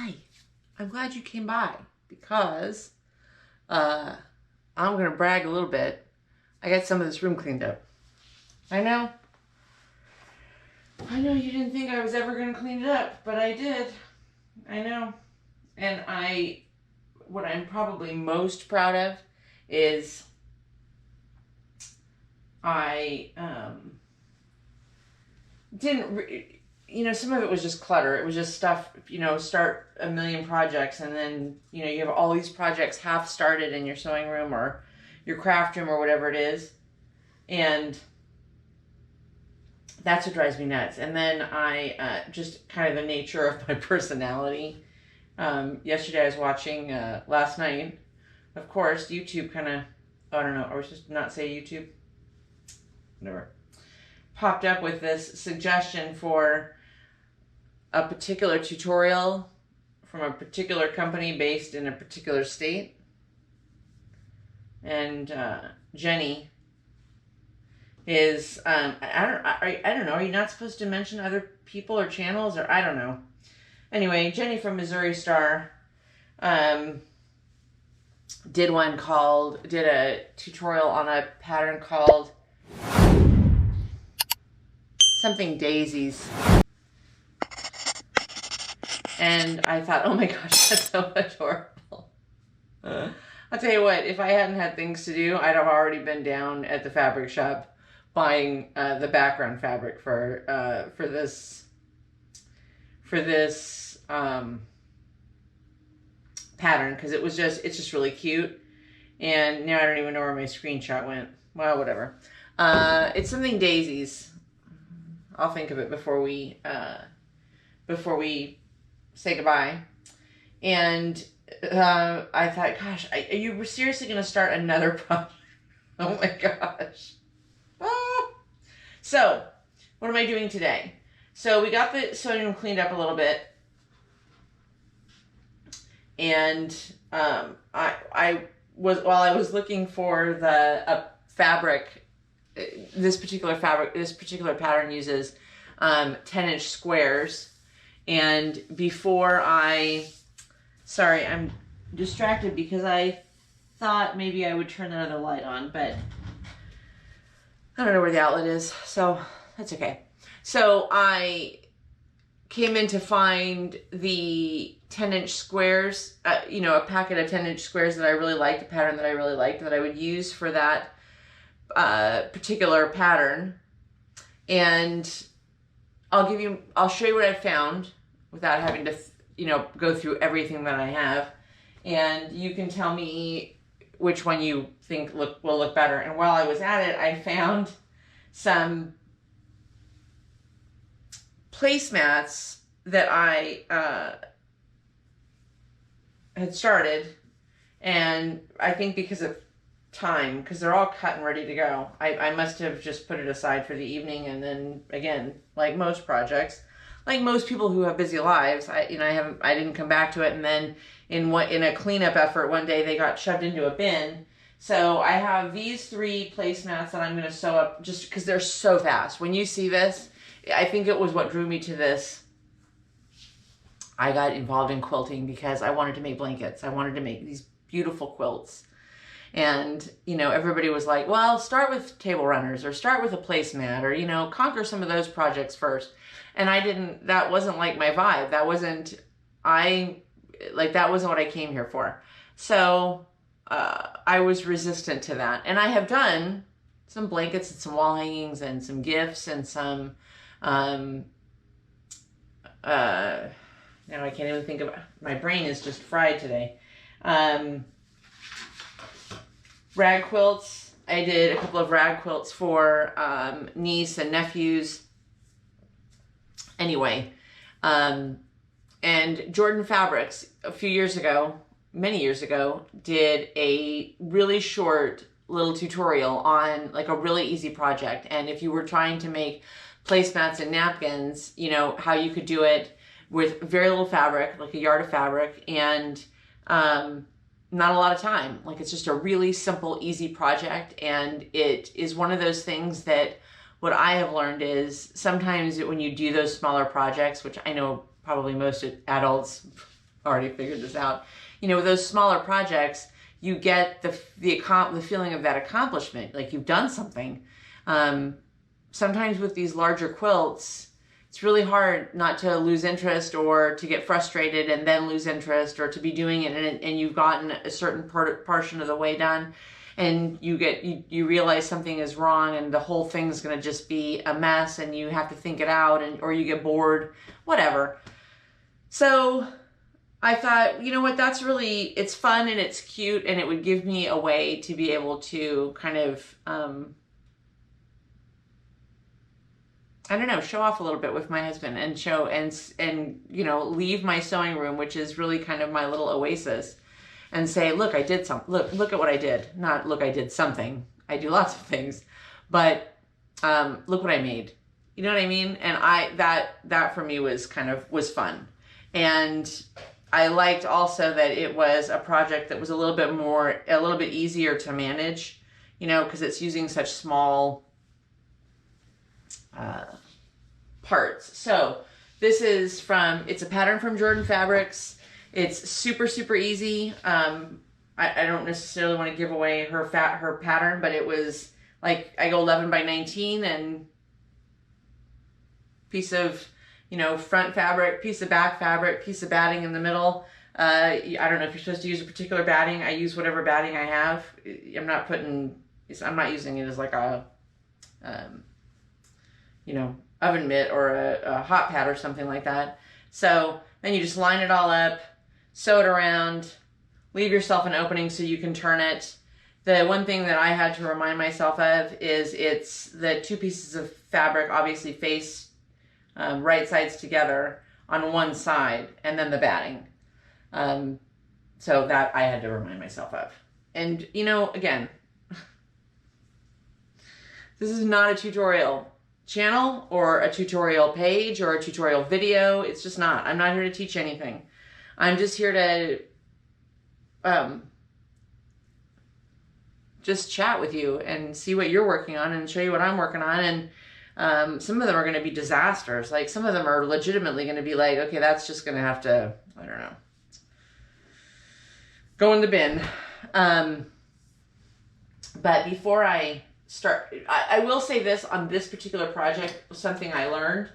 Hi, I'm glad you came by because I'm going to brag a little bit. I got some of this room cleaned up. I know you didn't think I was ever going to clean it up, but I did. I know. And what I'm probably most proud of is I some of it was just clutter. It was just stuff, start a million projects and then, you have all these projects half started in your sewing room or your craft room or whatever it is. And that's what drives me nuts. And then I, just kind of the nature of my personality. Yesterday I was watching, last night, of course, YouTube kind of, I don't know, or just not say YouTube? Whatever. Popped up with this suggestion for a particular tutorial from a particular company based in a particular state. And Jenny is, I don't know, are you not supposed to mention other people or channels, or I don't know. Anyway, Jenny from Missouri Star did a tutorial on a pattern called something daisies. And I thought, oh my gosh, that's so adorable. I'll tell you what, if I hadn't had things to do, I'd have already been down at the fabric shop buying the background fabric for this pattern, because it's just really cute. And now I don't even know where my screenshot went. Well, whatever. It's something daisies. I'll think of it before we say goodbye. And I thought, gosh, are you seriously going to start another project? Oh my gosh. Ah. So, what am I doing today? So we got the sewing room cleaned up a little bit. And I was looking for the fabric, this particular pattern uses 10-inch squares. And before sorry, I'm distracted because I thought maybe I would turn that other light on, but I don't know where the outlet is, so that's okay. So I came in to find the 10-inch squares, a packet of 10-inch squares that I really liked, a pattern that I really liked that I would use for that particular pattern. And I'll show you what I found without having to, go through everything that I have. And you can tell me which one you think will look better. And while I was at it, I found some placemats that I had started, and I think because of time, because they're all cut and ready to go, I must have just put it aside for the evening. And then again, like most projects, like most people who have busy lives, I didn't come back to it. And then in a cleanup effort one day, they got shoved into a bin. So I have these 3 placemats that I'm going to sew up just because they're so fast. When you see this, I think it was what drew me to this. I got involved in quilting because I wanted to make blankets. I wanted to make these beautiful quilts. And, everybody was like, well, start with table runners or start with a placemat or, conquer some of those projects first. And that wasn't like my vibe. That wasn't what I came here for. So I was resistant to that. And I have done some blankets and some wall hangings and some gifts and some, now I can't even think of, my brain is just fried today. Rag quilts. I did a couple of rag quilts for niece and nephews. Anyway, and Jordan Fabrics many years ago, did a really short little tutorial on like a really easy project. And if you were trying to make placemats and napkins, how you could do it with very little fabric, like a yard of fabric, and not a lot of time. Like, it's just a really simple, easy project. And it is one of those things that what I have learned is sometimes when you do those smaller projects, which I know probably most adults already figured this out. You know, with those smaller projects, you get the feeling of that accomplishment, like you've done something. Sometimes with these larger quilts, it's really hard not to lose interest or to get frustrated and then lose interest, or to be doing it and you've gotten a certain portion of the way done, and you realize something is wrong and the whole thing's going to just be a mess and you have to think it out, or you get bored, whatever. So I thought, you know what, that's really, it's fun and it's cute, and it would give me a way to be able to kind of, I don't know, show off a little bit with my husband and show, and you know, leave my sewing room, which is really kind of my little oasis, and say, look, I did something. Look at what I did. Not look, I did something. I do lots of things, but look what I made. You know what I mean? And that for me was fun. And I liked also that it was a project that was a little bit easier to manage, you know, because it's using such small parts. So this is it's a pattern from Jordan Fabrics. It's super, super easy. I don't necessarily want to give away her pattern, but it was like, I go 11 by 19 and piece of, you know, front fabric, piece of back fabric, piece of batting in the middle. I don't know if you're supposed to use a particular batting. I use whatever batting I have. I'm not using it as like a, you know, oven mitt or a hot pad or something like that. So then you just line it all up, sew it around, leave yourself an opening so you can turn it. The one thing that I had to remind myself of is it's the two pieces of fabric obviously face right sides together on one side, and then the batting. So that I had to remind myself of. And, you know, again, this is not a tutorial channel or a tutorial page or a tutorial video. It's just not. I'm not here to teach anything. I'm just here to just chat with you and see what you're working on and show you what I'm working on. And some of them are going to be disasters. Like, some of them are legitimately going to be like, okay, that's just going to have to, I don't know, go in the bin. But before I start, I will say this on this particular project, something I learned.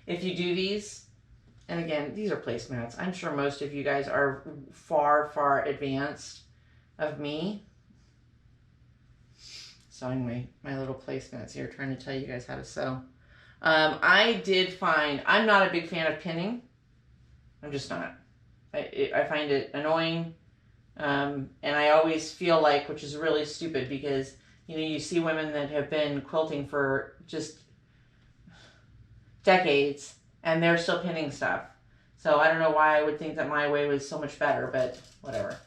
If you do these, and again, these are placemats. I'm sure most of you guys are far, far advanced of me. Sewing my little placemats here, trying to tell you guys how to sew. I did find, I'm not a big fan of pinning. I'm just not. I find it annoying. And I always feel like, which is really stupid, because, you know, you see women that have been quilting for just decades and they're still pinning stuff. So I don't know why I would think that my way was so much better, but whatever.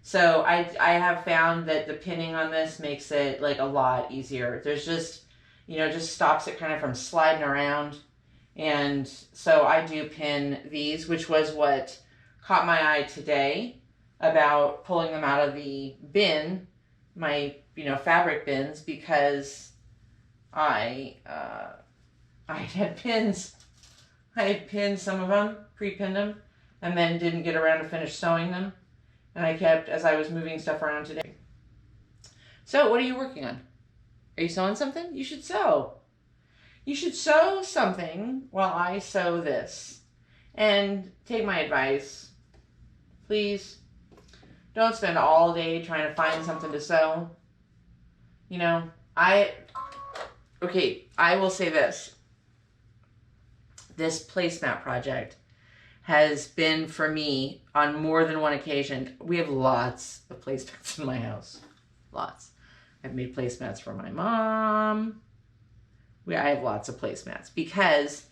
So I have found that the pinning on this makes it like a lot easier. There's just, you know, just stops it kind of from sliding around. And so I do pin these, which was what caught my eye today about pulling them out of the bin, my, you know, fabric bins, because I had pins. I had pinned some of them, pre-pinned them, and then didn't get around to finish sewing them. And I kept, as I was moving stuff around today. So what are you working on? Are you sewing something? You should sew. You should sew something while I sew this. And take my advice. Please don't spend all day trying to find something to sew. You know, I will say this. This placemat project has been, for me, on more than one occasion. We have lots of placemats in my house. Lots. I've made placemats for my mom. I have lots of placemats because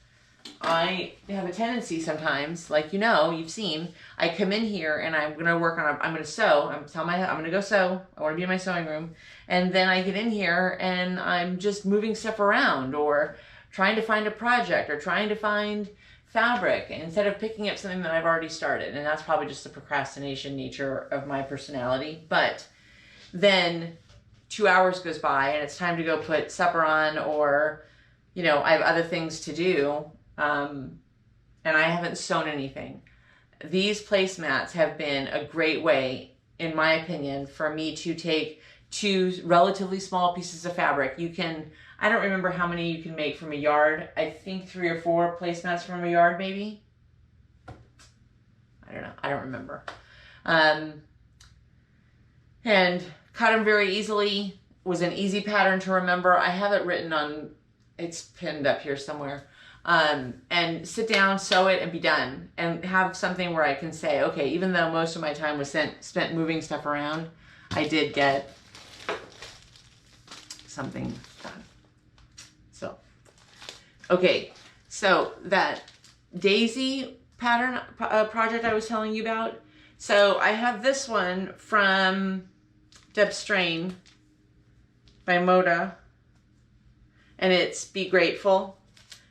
I have a tendency sometimes, like, you know, you've seen, I come in here and I'm going to work on, I'm going to sew. I'm going to go sew. I want to be in my sewing room. And then I get in here and I'm just moving stuff around, or trying to find a project, or trying to find fabric instead of picking up something that I've already started. And that's probably just the procrastination nature of my personality. But then 2 hours goes by and it's time to go put supper on, or, you know, I have other things to do. And I haven't sewn anything. these placemats have been a great way, in my opinion, for me to take two relatively small pieces of fabric. You can, I don't remember how many you can make from a yard. I think 3 or 4 placemats from a yard, maybe. I don't know. I don't remember. And cut them very easily. Was an easy pattern to remember. I have it written on, it's pinned up here somewhere. And sit down, sew it, and be done. And have something where I can say, okay, even though most of my time was spent moving stuff around, I did get something done. So, okay, so that daisy pattern project I was telling you about. So I have this one from Deb Strain by Moda, and it's Be Grateful.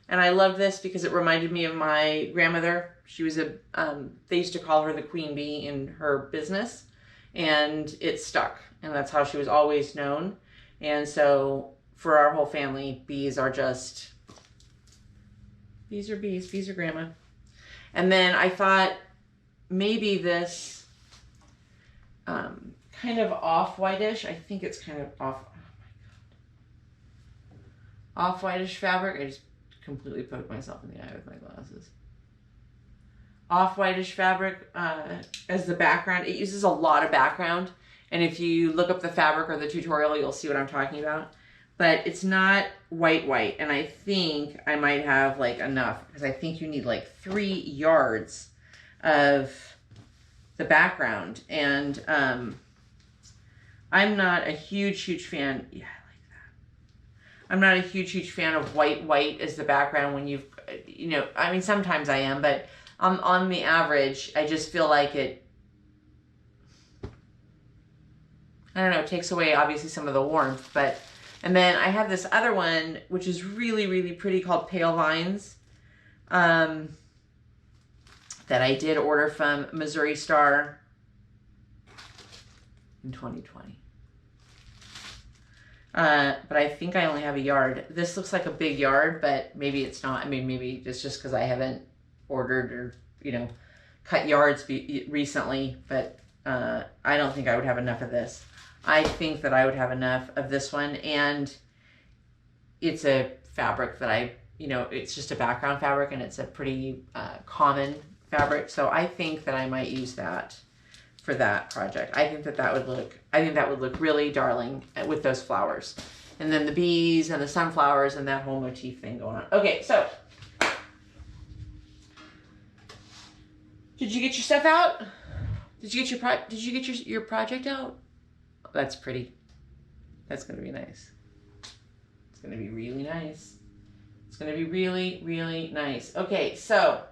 And I love this because it reminded me of my grandmother. She was a, they used to call her the queen bee in her business, and it stuck. And that's how she was always known. And so for our whole family, bees are just, bees are bees, bees are grandma. And then I thought maybe this kind of off-whitish, I think it's kind of off, oh my God. Off-whitish fabric, I just completely poked myself in the eye with my glasses. Off-whitish fabric as the background. It uses a lot of background, and if you look up the fabric or the tutorial, you'll see what I'm talking about. But it's not white, and I think I might have like enough, because I think you need like 3 yards of the background. And I'm not a huge fan. Yeah, I'm not a huge fan of white as the background when you've, you know, I mean, sometimes I am, but on the average, I just feel like it, I don't know, it takes away obviously some of the warmth. But, and then I have this other one, which is really pretty, called Pale Vines, that I did order from Missouri Star in 2020. But I think I only have a yard. This looks like a big yard, but maybe it's not. I mean, maybe it's just because I haven't ordered or, you know, cut yards recently, but I don't think I would have enough of this. I think that I would have enough of this one, and it's a fabric that I, you know, it's just a background fabric, and it's a pretty common fabric, so I think that I might use that for that project. I think that that would look really darling with those flowers. And then the bees and the sunflowers and that whole motif thing going on. Okay, so did you get your stuff out? Did you get your project out? Oh, that's pretty. That's gonna be nice. It's gonna be really nice. It's gonna be really nice. Okay, so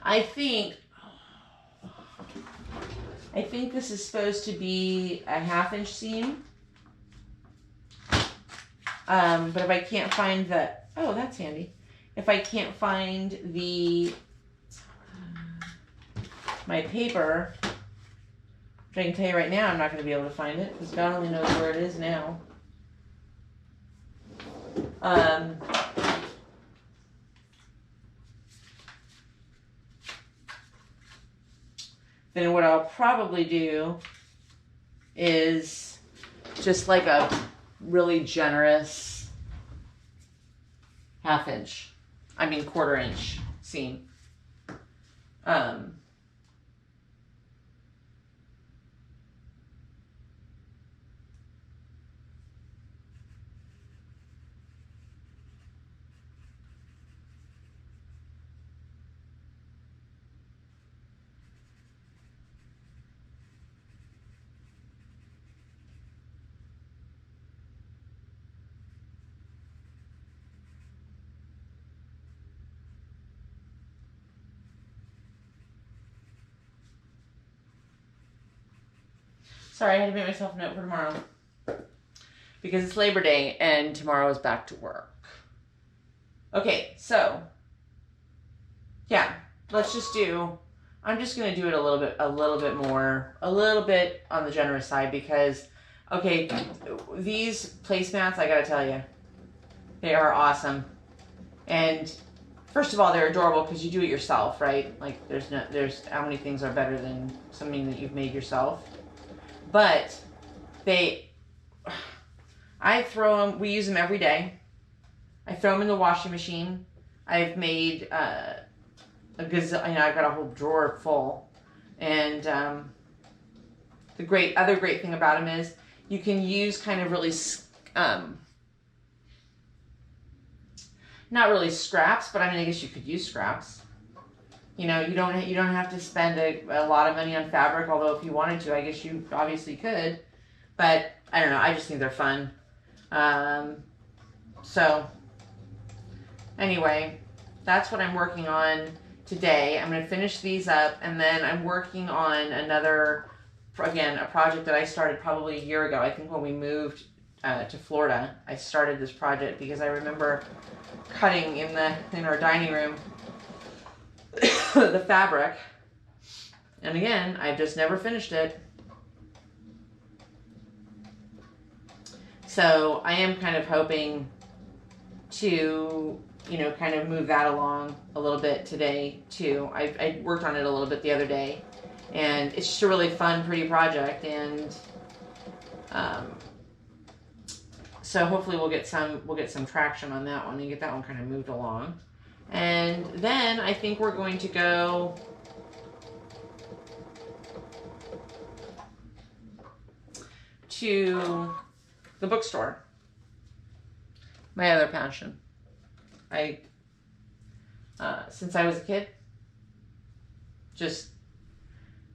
I think this is supposed to be a 1/2 inch seam. But if I can't find the, oh, that's handy. If I can't find the, my paper, which I can tell you right now, I'm not going to be able to find it, because God only knows where it is now. Then what I'll probably do is just like a really generous 1/2 inch, I mean 1/4 inch seam. Sorry, I had to make myself a note for tomorrow, because it's Labor Day and tomorrow is back to work. Okay, so yeah, let's just do, I'm just going to do it a little bit on the generous side, because, okay, these placemats, I got to tell you, they are awesome. And first of all, they're adorable because you do it yourself, right? Like there's how many things are better than something that you've made yourself. But I throw them, we use them every day. I throw them in the washing machine. I've made I've got a whole drawer full. And the other great thing about them is you can use kind of really, not really scraps, but I mean, I guess you could use scraps. You know, you don't have to spend a lot of money on fabric, although if you wanted to, I guess you obviously could. But I don't know, I just think they're fun. So anyway, that's what I'm working on today. I'm going to finish these up, and then I'm working on another, again, a project that I started probably a year ago. I think when we moved to Florida, I started this project because I remember cutting in our dining room the fabric, and again, I've just never finished it. So I am kind of hoping to, you know, kind of move that along a little bit today too. I worked on it a little bit the other day, and it's just a really fun, pretty project, and so hopefully we'll get some traction on that one and get that one kind of moved along. And then I think we're going to go to the bookstore. My other passion. Since I was a kid, just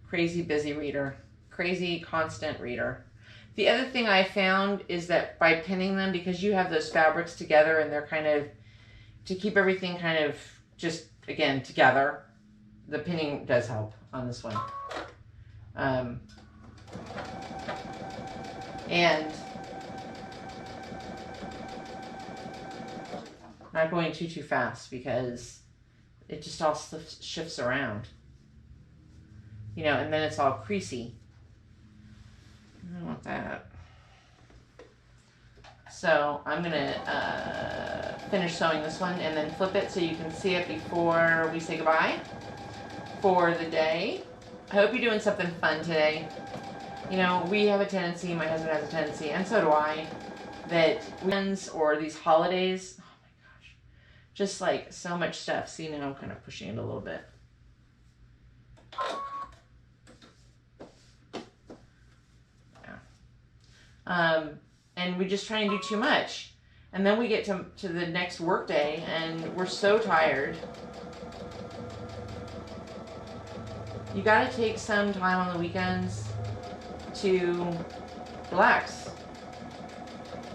crazy busy reader, crazy constant reader. The other thing I found is that by pinning them, because you have those fabrics together and they're kind of, to keep everything kind of just, again, together, the pinning does help on this one. And not going too fast because it just all shifts around. You know, and then it's all creasy. I don't want that. So I'm gonna finish sewing this one and then flip it so you can see it before we say goodbye for the day. I hope you're doing something fun today. You know, we have a tendency, my husband has a tendency, and so do I, that weekends or these holidays, oh my gosh, just like so much stuff. See, now I'm kind of pushing it a little bit. And we just try and do too much. And then we get to the next work day and we're so tired. You gotta take some time on the weekends to relax.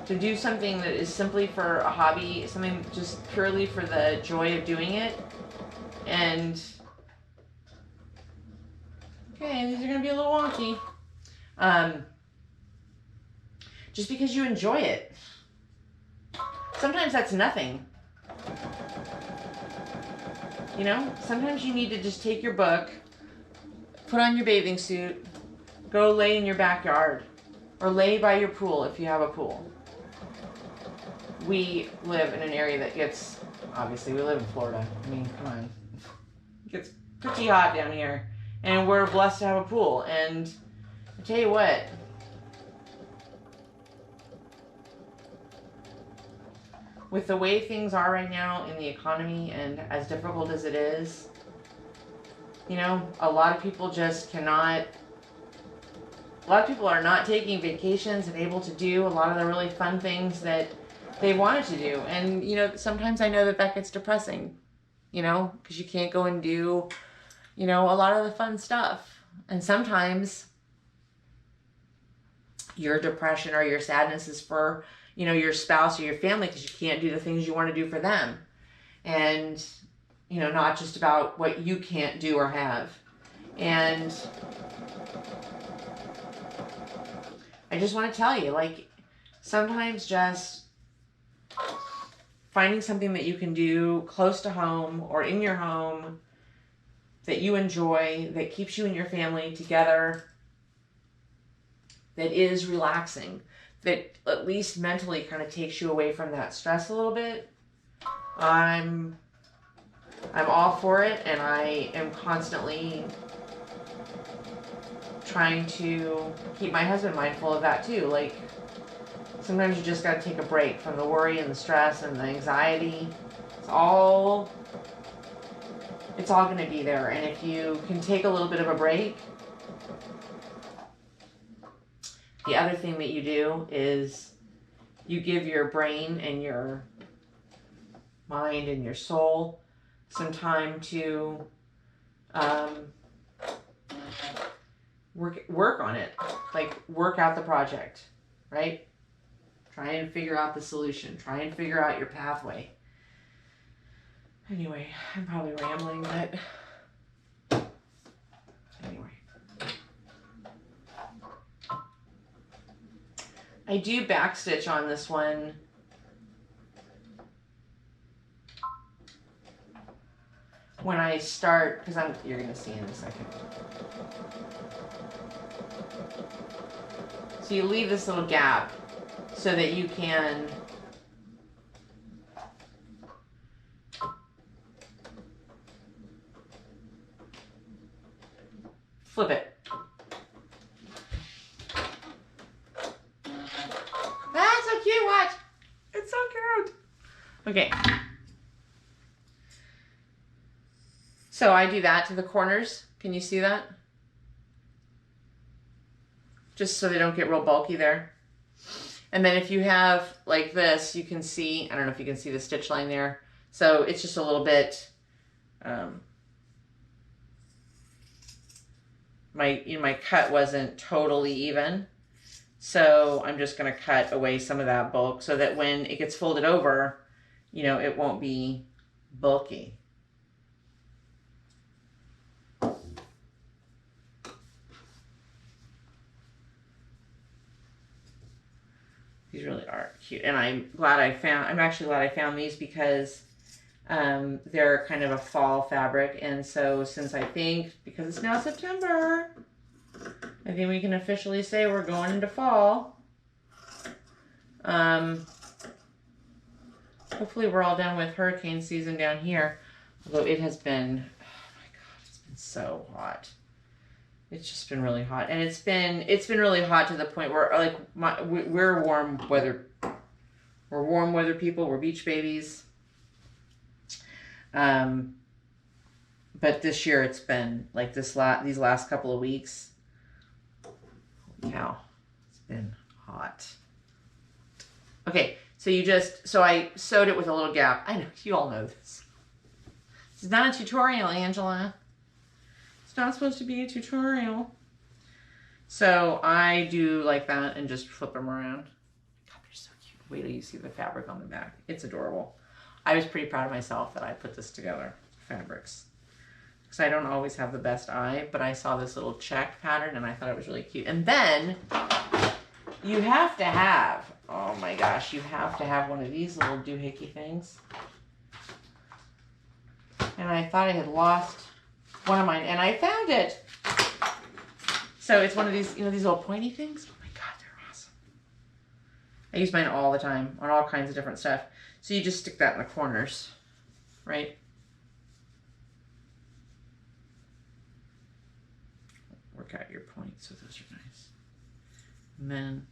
To do something that is simply for a hobby, something just purely for the joy of doing it. And, okay, these are gonna be a little wonky. Just because you enjoy it. Sometimes that's nothing. You know, sometimes you need to just take your book, put on your bathing suit, go lay in your backyard, or lay by your pool if you have a pool. We live in an area that gets, obviously we live in Florida. I mean, come on. It gets pretty hot down here. And we're blessed to have a pool. And I tell you what, with the way things are right now in the economy and as difficult as it is, you know, a lot of people just cannot, a lot of people are not taking vacations and able to do a lot of the really fun things that they wanted to do. And, you know, sometimes I know that that gets depressing, you know, because you can't go and do, you know, a lot of the fun stuff. And sometimes your depression or your sadness is for, you know, your spouse or your family because you can't do the things you want to do for them. And, you know, not just about what you can't do or have. And I just want to tell you, like, sometimes just finding something that you can do close to home or in your home that you enjoy, that keeps you and your family together, that is relaxing, that at least mentally kind of takes you away from that stress a little bit. I'm I'm all for it, and I am constantly trying to keep my husband mindful of that too. Like, sometimes you just got to take a break from the worry and the stress and the anxiety. It's all going to be there. And if you can take a little bit of a break, the other thing that you do is you give your brain and your mind and your soul some time to work on it. Like, work out the project, right? Try and figure out the solution. Try and figure out your pathway. Anyway, I'm probably rambling, but anyway. I do backstitch on this one. When I start, because you're going to see in a second. So you leave this little gap so that you can flip it. That's so cute, watch. It's so cute. Okay. So I do that to the corners. Can you see that? Just so they don't get real bulky there. And then if you have like this, you can see, I don't know if you can see the stitch line there. So it's just a little bit, my cut wasn't totally even. So I'm just going to cut away some of that bulk so that when it gets folded over, you know, it won't be bulky. These really are cute, and I'm actually glad I found these because they're kind of a fall fabric, and so since because it's now September, I think we can officially say we're going into fall. Hopefully we're all done with hurricane season down here, although it has been, oh my God, it's been so hot. It's just been really hot, and it's been really hot to the point where like we're warm weather people. We're beach babies. But this year it's been like these last couple of weeks. Holy cow, it's been hot. Okay, so I sewed it with a little gap. I know you all know this. It's not a tutorial, Angela. Not supposed to be a tutorial. So I do like that and just flip them around. God, they're so cute. Wait till you see the fabric on the back. It's adorable. I was pretty proud of myself that I put this together, fabrics. Because I don't always have the best eye, but I saw this little check pattern and I thought it was really cute. And then you have to have, oh my gosh, you have to have one of these little doohickey things. And I thought I had lost one of mine, and I found it. So it's one of these, you know, these little pointy things. Oh my God, they're awesome. I use mine all the time on all kinds of different stuff. So you just stick that in the corners, right? Work out your points, so those are nice. And then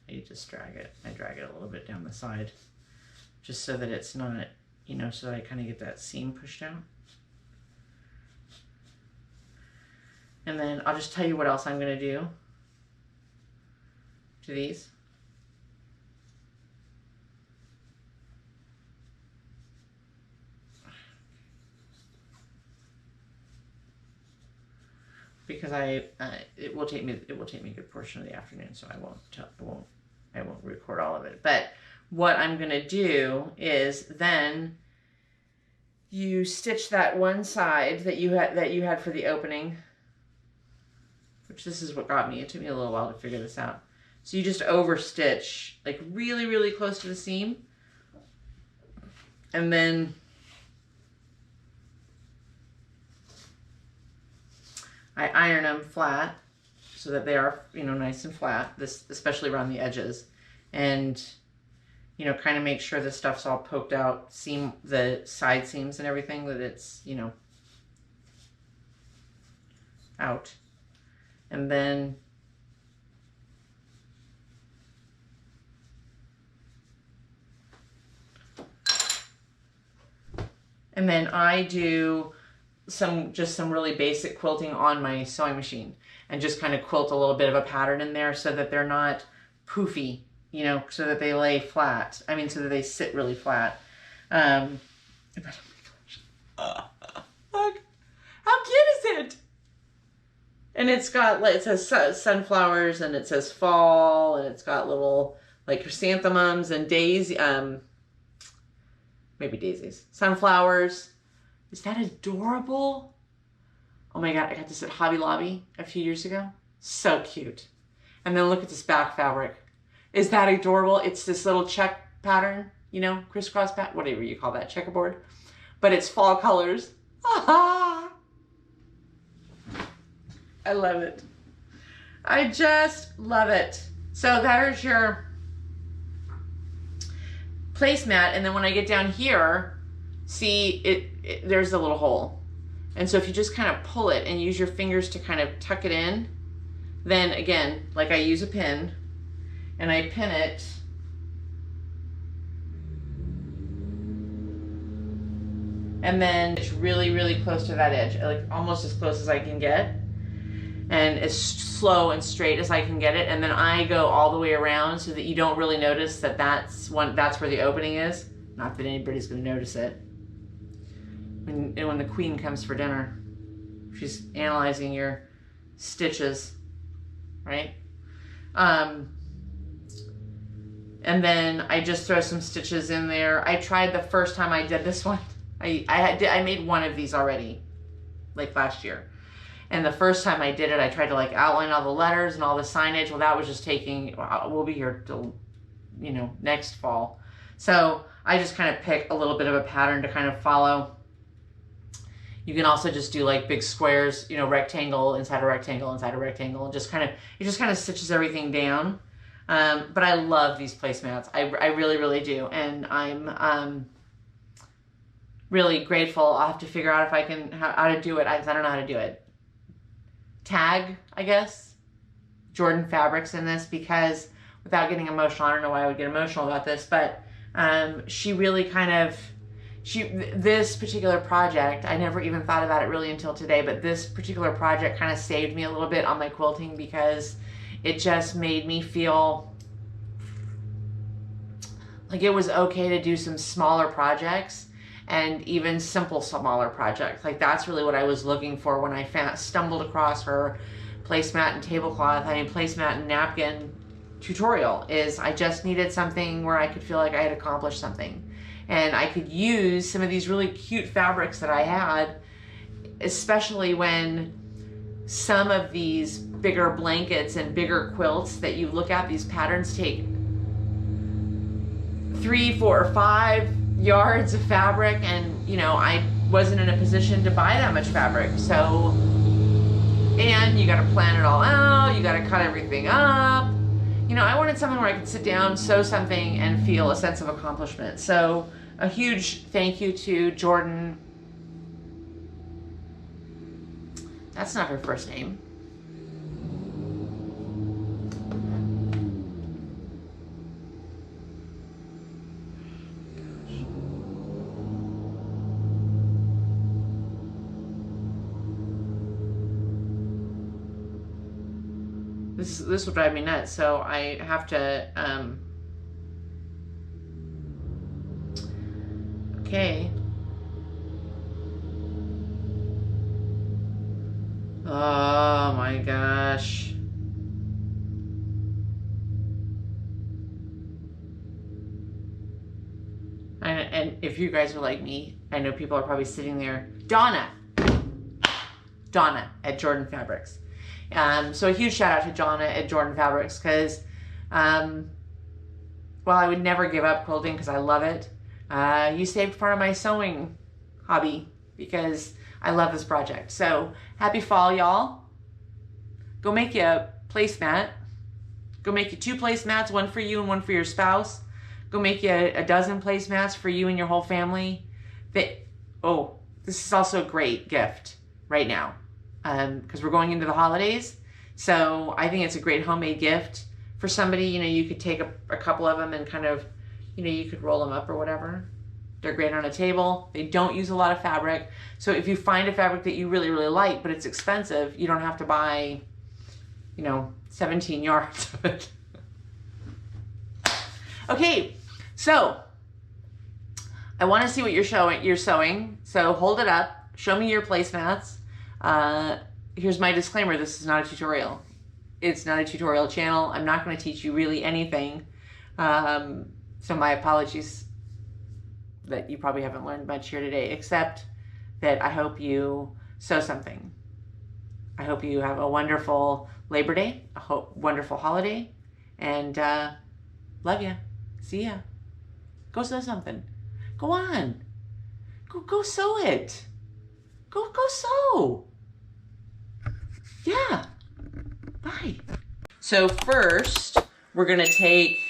I just drag it. I drag it a little bit down the side, just so that it's not, you know, so that I kind of get that seam pushed out. And then I'll just tell you what else I'm going to do to these. Because it will take me a good portion of the afternoon, so I won't record all of it. But what I'm going to do is then you stitch that one side that you had for the opening. Which this is what got me. It took me a little while to figure this out. So you just overstitch, like really, really close to the seam. And then I iron them flat so that they are, you know, nice and flat, especially around the edges. And you know, kind of make sure the stuff's all poked out, the side seams and everything, that it's, you know, out. And then I do just some really basic quilting on my sewing machine, and just kind of quilt a little bit of a pattern in there so that they're not poofy, you know, so that they lay flat. I mean, so that they sit really flat. But oh my gosh. Look, how cute is it? And it says sunflowers, and it says fall, and it's got little like chrysanthemums and maybe daisies, sunflowers. Is that adorable? Oh my God, I got this at Hobby Lobby a few years ago. So cute. And then look at this back fabric. Is that adorable? It's this little check pattern, you know, crisscross pattern, whatever you call that, checkerboard. But it's fall colors. Ah! I love it. I just love it. So there's your placemat, and then when I get down here, see there's a little hole. And so if you just kind of pull it and use your fingers to kind of tuck it in, then again, like I use a pin, and I pin it and then it's really, really close to that edge, like almost as close as I can get, and as slow and straight as I can get it. And then I go all the way around so that you don't really notice that that's where the opening is. Not that anybody's going to notice it. When the queen comes for dinner, she's analyzing your stitches, right? And then I just throw some stitches in there. I tried the first time I did this one. I made one of these already, like last year. And the first time I did it, I tried to like outline all the letters and all the signage. Well, that was just taking, we'll be here till, you know, next fall. So I just kind of pick a little bit of a pattern to kind of follow. You can also just do like big squares, you know, rectangle inside a rectangle inside a rectangle, and it just kind of stitches everything down. But I love these placemats. I really, really do. And I'm really grateful. I'll have to figure out if I can, how to do it. I don't know how to do it. Tag, I guess, Jordan Fabrics in this, because without getting emotional, I don't know why I would get emotional about this, but she really kind of, this particular project, I never even thought about it really until today, but this particular project kind of saved me a little bit on my quilting, because it just made me feel like it was okay to do some smaller projects, and even simple smaller projects. Like that's really what I was looking for when I stumbled across her placemat and placemat and napkin tutorial. Is I just needed something where I could feel like I had accomplished something. And I could use some of these really cute fabrics that I had, especially when some of these bigger blankets and bigger quilts that you look at, these patterns take 3, 4, 5 yards of fabric, and you know, I wasn't in a position to buy that much fabric. So, and you got to plan it all out, you got to cut everything up. You know, I wanted something where I could sit down, sew something, and feel a sense of accomplishment. So a huge thank you to Jordan. That's not her first name. This will drive me nuts, so I have to, okay. Oh my gosh. And if you guys are like me, I know people are probably sitting there. Donna at Jordan Fabrics. So a huge shout out to Donna at Jordan Fabrics, because while I would never give up quilting because I love it, you saved part of my sewing hobby because I love this project. So happy fall, y'all. Go make you a placemat. Go make you 2 placemats, one for you and one for your spouse. Go make you a dozen placemats for you and your whole family. Oh, this is also a great gift right now because we're going into the holidays. So I think it's a great homemade gift for somebody. You know, you could take a couple of them and kind of, you know, you could roll them up or whatever. They're great on a table. They don't use a lot of fabric. So if you find a fabric that you really, really like, but it's expensive, you don't have to buy, you know, 17 yards of it. Okay, so I want to see what you're sewing. So hold it up. Show me your placemats. Here's my disclaimer. This is not a tutorial. It's not a tutorial channel. I'm not going to teach you really anything. So my apologies that you probably haven't learned much here today, except that I hope you sew something. I hope you have a wonderful Labor Day, a wonderful holiday, and love ya. See ya. Go sew something. Go on. Go sew it. Go sew. Yeah. Bye. So first, we're gonna take